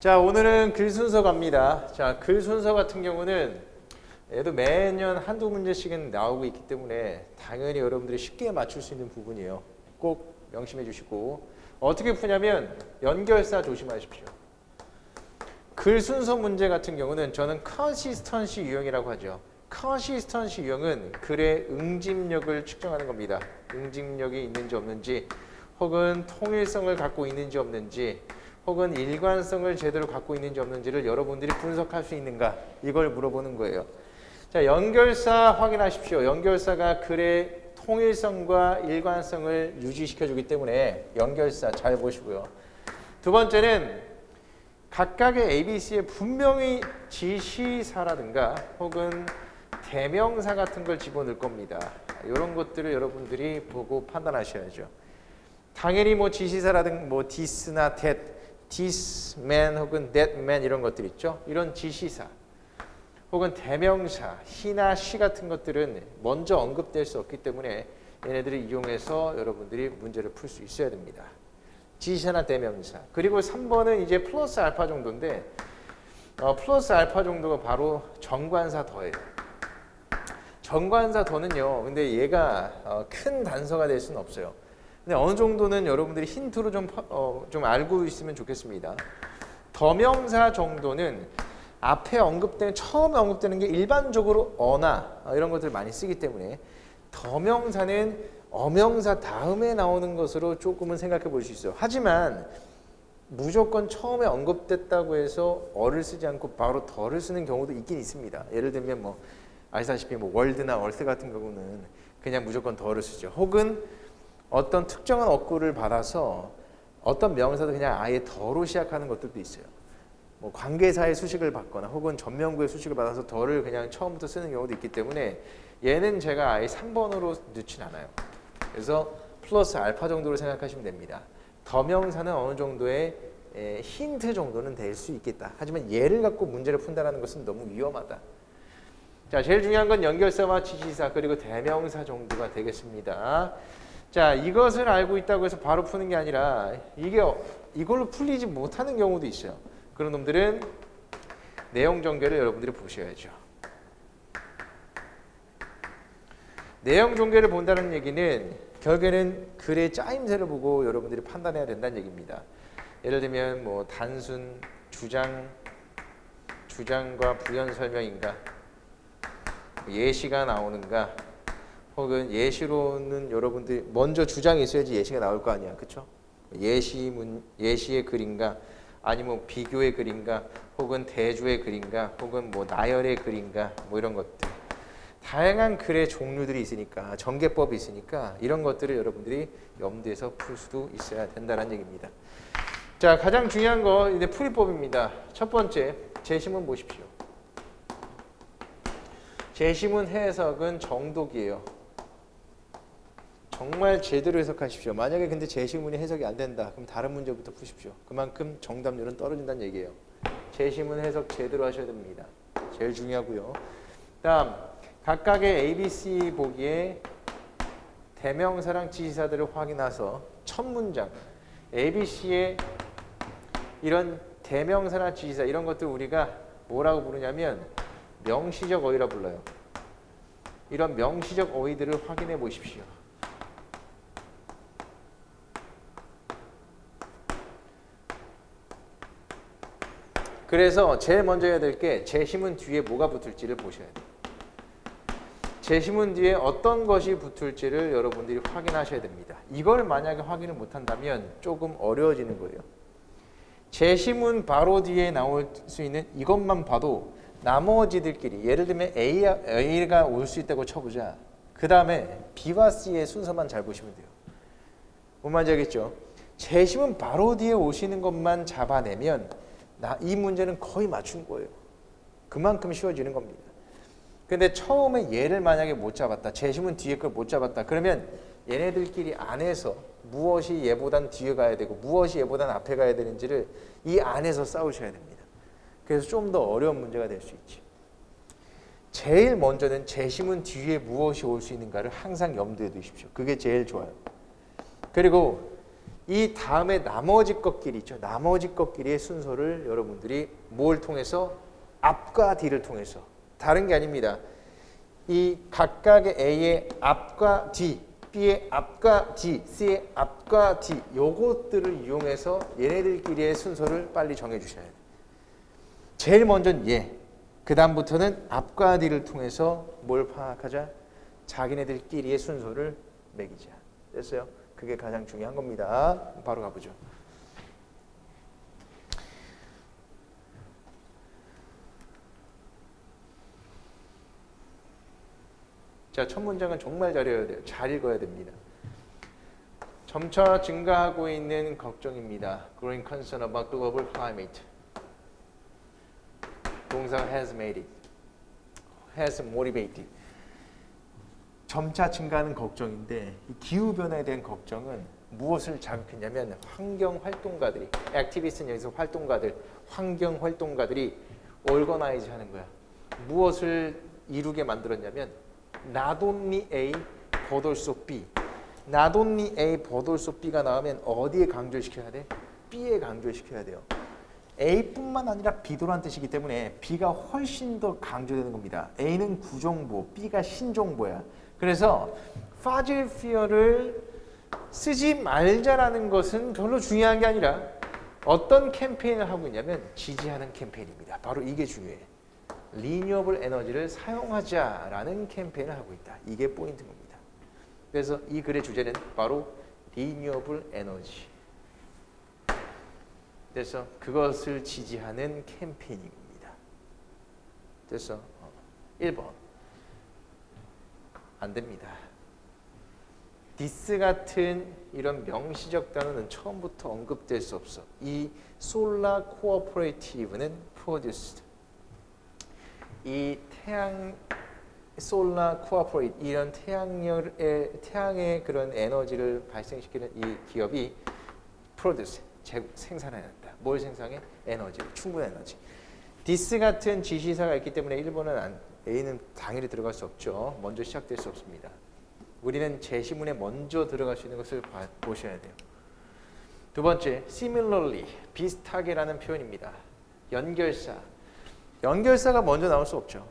자, 오늘은 글 순서 갑니다. 자, 글 순서 같은 경우는 얘도 매년 한두 문제씩은 나오고 있기 때문에 당연히 여러분들이 쉽게 맞출 수 있는 부분이에요. 꼭 명심해 주시고, 어떻게 푸냐면 연결사 조심하십시오. 글 순서 문제 같은 경우는 저는 컨시스턴시 유형이라고 하죠. 컨시스턴시 유형은 글의 응집력을 측정하는 겁니다. 응집력이 있는지 없는지, 혹은 통일성을 갖고 있는지 없는지, 혹은 일관성을 제대로 갖고 있는지 없는지를 여러분들이 분석할 수 있는가, 이걸 물어보는 거예요. 자, 연결사 확인하십시오. 연결사가 글의 통일성과 일관성을 유지시켜주기 때문에 연결사 잘 보시고요. 두 번째는 각각의 ABC에 분명히 지시사라든가 혹은 대명사 같은 걸 집어넣을 겁니다. 이런 것들을 여러분들이 보고 판단하셔야죠. 당연히 뭐 지시사라든가 뭐 this나 that, this man 혹은 that man 이런 것들 있죠. 이런 지시사 혹은 대명사, he나 she 같은 것들은 먼저 언급될 수 없기 때문에 얘네들을 이용해서 여러분들이 문제를 풀 수 있어야 됩니다. 지시사나 대명사. 그리고 3번은 이제 플러스 알파 정도인데 플러스 알파 정도가 바로 정관사 더예요. 정관사 더는요. 근데 얘가 큰 단서가 될 수는 없어요. 근데 어느 정도는 여러분들이 힌트로 좀 알고 있으면 좋겠습니다. 더명사 정도는 앞에 처음에 언급되는 게 일반적으로 어나 이런 것들 많이 쓰기 때문에 더명사는 어명사 다음에 나오는 것으로 조금은 생각해 볼 수 있어요. 하지만 무조건 처음에 언급됐다고 해서 어를 쓰지 않고 바로 더를 쓰는 경우도 있긴 있습니다. 예를 들면 뭐 아시다시피 뭐 월드나 얼스 같은 경우는 그냥 무조건 더를 쓰죠. 혹은 어떤 특정한 어구를 받아서 어떤 명사도 그냥 아예 더로 시작하는 것들도 있어요. 뭐 관계사의 수식을 받거나 혹은 전명구의 수식을 받아서 더를 그냥 처음부터 쓰는 경우도 있기 때문에 얘는 제가 아예 3번으로 넣진 않아요. 그래서 플러스 알파 정도로 생각하시면 됩니다. 더명사는 어느 정도의 힌트 정도는 될 수 있겠다. 하지만 얘를 갖고 문제를 푼다는 것은 너무 위험하다. 자, 제일 중요한 건 연결사와 지시사 그리고 대명사 정도가 되겠습니다. 자, 이것을 알고 있다고 해서 바로 푸는 게 아니라 이걸로 풀리지 못하는 경우도 있어요. 그런 놈들은 내용 전개를 여러분들이 보셔야죠. 내용 전개를 본다는 얘기는 결국에는 글의 짜임새를 보고 여러분들이 판단해야 된다는 얘기입니다. 예를 들면 뭐 단순, 주장과 부연 설명인가, 예시가 나오는가, 혹은 예시로는 여러분들이 먼저 주장이 있어야지 예시가 나올 거 아니야, 그렇죠? 예시의 글인가, 아니면 비교의 글인가, 혹은 대주의 글인가, 혹은 뭐 나열의 글인가, 뭐 이런 것들. 다양한 글의 종류들이 있으니까, 전개법이 있으니까 이런 것들을 여러분들이 염두에서 풀 수도 있어야 된다는 얘기입니다. 자, 가장 중요한 거 이제 풀이법입니다. 첫 번째, 제시문 보십시오. 제시문 해석은 정독이에요. 정말 제대로 해석하십시오. 만약에 근데 제시문이 해석이 안 된다. 그럼 다른 문제부터 푸십시오. 그만큼 정답률은 떨어진다는 얘기예요. 제시문 해석 제대로 하셔야 됩니다. 제일 중요하고요. 다음, 각각의 ABC 보기에 대명사랑 지시사들을 확인해서 첫 문장, ABC의 이런 대명사나 지시사 이런 것들 우리가 뭐라고 부르냐면 명시적 어휘라 불러요. 이런 명시적 어휘들을 확인해 보십시오. 그래서 제일 먼저 해야 될 게 제시문 뒤에 뭐가 붙을지를 보셔야 돼요. 제시문 뒤에 어떤 것이 붙을지를 여러분들이 확인하셔야 됩니다. 이걸 만약에 확인을 못한다면 조금 어려워지는 거예요. 제시문 바로 뒤에 나올 수 있는 이것만 봐도 나머지들끼리 예를 들면 A가 올 수 있다고 쳐보자. 그 다음에 B와 C의 순서만 잘 보시면 돼요. 뭔 말인지 알겠죠? 제시문 바로 뒤에 오시는 것만 잡아내면 이 문제는 거의 맞춘 거예요. 그만큼 쉬워지는 겁니다. 근데 처음에 얘를 만약에 못 잡았다. 제시문 뒤에 걸 못 잡았다. 그러면 얘네들끼리 안에서 무엇이 얘보단 뒤에 가야 되고 무엇이 얘보단 앞에 가야 되는지를 이 안에서 싸우셔야 됩니다. 그래서 좀 더 어려운 문제가 될 수 있지. 제일 먼저는 제시문 뒤에 무엇이 올 수 있는가를 항상 염두에 두십시오. 그게 제일 좋아요. 그리고 이 다음에 나머지 것끼리 있죠. 나머지 것끼리의 순서를 여러분들이 뭘 통해서? 앞과 뒤를 통해서. 다른 게 아닙니다. 이 각각의 A의 앞과 뒤, B의 앞과 뒤, C의 앞과 뒤 요것들을 이용해서 얘네들끼리의 순서를 빨리 정해 주셔야 돼요. 제일 먼저는 얘. 그 다음부터는 앞과 뒤를 통해서 뭘 파악하자? 자기네들끼리의 순서를 매기자. 됐어요? 그게 가장 중요한 겁니다. 바로 가보죠. 자, 첫 문장은 정말 잘해야 돼요. 잘 읽어야 됩니다. 점차 증가하고 있는 걱정입니다. Growing concern about global climate. 동사 has made it. has motivated. 점차 증가하는 걱정인데 이 기후변화에 대한 걱정은 무엇을 자극했냐면 환경활동가들이, 액티비스트는 여기서 활동가들, 환경활동가들이 organize 하는 거야. 무엇을 이루게 만들었냐면 not only A, but also B. not only A, but also B가 나오면 어디에 강조시켜야 돼? B에 강조시켜야 돼요. A뿐만 아니라 B도라는 뜻이기 때문에 B가 훨씬 더 강조되는 겁니다. A는 구정보, B가 신정보야. 그래서 fuzzy fear를 쓰지 말자라는 것은 별로 중요한 게 아니라 어떤 캠페인을 하고 있냐면 지지하는 캠페인입니다. 바로 이게 중요해. 리뉴어블 에너지를 사용하자라는 캠페인을 하고 있다. 이게 포인트인 겁니다. 그래서 이 글의 주제는 바로 리뉴어블 에너지. 그래서 그것을 지지하는 캠페인입니다. 그래서 1번 안 됩니다. this 같은 이런 명시적 단어는 처음부터 언급될 수 없어. 이 solar cooperative는 produced. 이 태양 solar cooperative 이런 태양의 그런 에너지를 발생시키는 이 기업이 produce 생산해낸다. 뭘 생산해? 에너지, 충분한 에너지. this 같은 지시사가 있기 때문에 1번은 A는 당연히 들어갈 수 없죠. 먼저 시작될 수 없습니다. 우리는 제시문에 먼저 들어갈 수 있는 것을 보셔야 돼요. 두 번째, similarly, 비슷하게라는 표현입니다. 연결사. 연결사가 먼저 나올 수 없죠.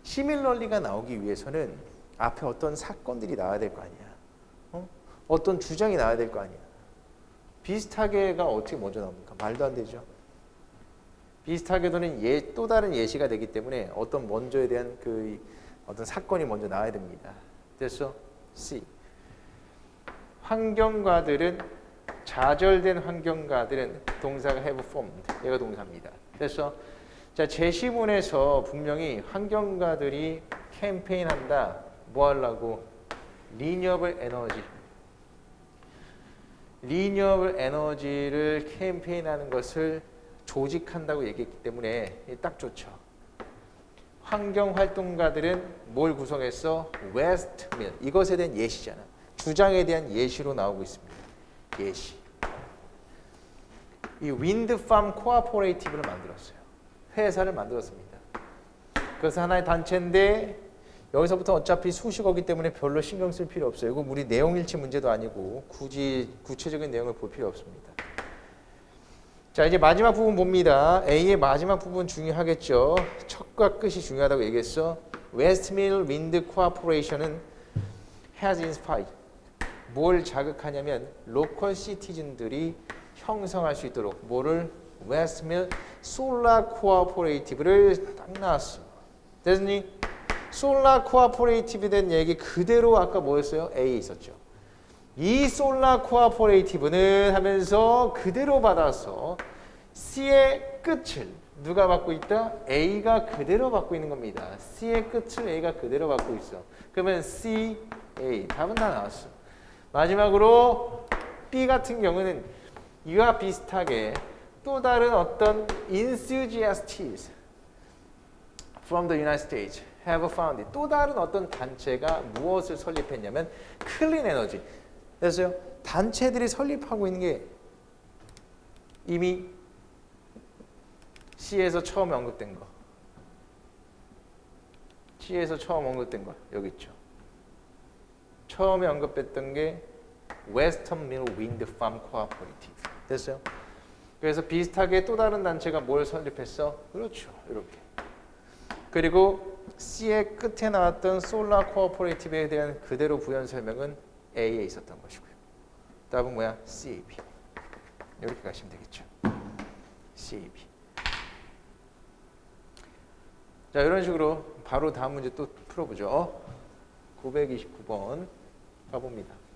similarly가 나오기 위해서는 앞에 어떤 사건들이 나와야 될 거 아니야. 어떤 주장이 나와야 될 거 아니야. 비슷하게가 어떻게 먼저 나옵니까? 말도 안 되죠. 비슷하게도는 또 다른 예시가 되기 때문에 어떤 먼저에 대한 그 어떤 사건이 먼저 나와야 됩니다. 그래서 C. 환경가들은 좌절된 환경가들은 동사가 have formed. 얘가 동사입니다. 그래서 자, 제시문에서 분명히 환경가들이 캠페인한다. 뭐 하려고? 리뉴어블 에너지. 리뉴어블 에너지를 캠페인하는 것을 조직한다고 얘기했기 때문에 딱 좋죠. 환경활동가들은 뭘 구성했어? 웨스트밀. 이것에 대한 예시잖아. 주장에 대한 예시로 나오고 있습니다. 예시. 이 윈드팜 코아포레이티브를 만들었어요. 회사를 만들었습니다. 그래서 하나의 단체인데 여기서부터 어차피 수식어기 때문에 별로 신경 쓸 필요 없어요. 이거 우리 내용일치 문제도 아니고 굳이 구체적인 내용을 볼 필요 없습니다. 자, 이제 마지막 부분 봅니다. A의 마지막 부분 중요하겠죠. 첫과 끝이 중요하다고 얘기했어. 웨스트밀 윈드 코아포레이션은 has inspired. 뭘 자극하냐면 로컬 시티즌들이 형성할 수 있도록 뭐를? 웨스트밀 솔라 코아포레이티브를 딱 나왔어. 됐니? 솔라 코아포레이티브에 대한 얘기 그대로 아까 뭐였어요? A 있었죠. 이 솔라 코아포레이티브는 하면서 그대로 받아서 C의 끝을 누가 받고 있다? A가 그대로 받고 있는 겁니다. C의 끝을 A가 그대로 받고 있어. 그러면 C, A 답은 다 나왔어. 마지막으로 B 같은 경우는 이와 비슷하게 또 다른 어떤 enthusiasts from the United States have found it. 또 다른 어떤 단체가 무엇을 설립했냐면 클린 에너지. 그래서 단체들이 설립하고 있는 게 이미 C에서 처음 언급된 거. C에서 처음 언급된 거 여기 있죠. 처음에 언급했던 게 Western Mill Wind Farm Cooperative. 됐어요? 그래서 비슷하게 또 다른 단체가 뭘 설립했어? 그렇죠. 이렇게. 그리고 C의 끝에 나왔던 솔라 코어포레이티브에 대한 그대로 부연 설명은 A에 있었던 것이고요. 답은 뭐야? CAB. 이렇게 가시면 되겠죠. CAB. 자, 이런 식으로 바로 다음 문제 또 풀어보죠. 929번 가봅니다.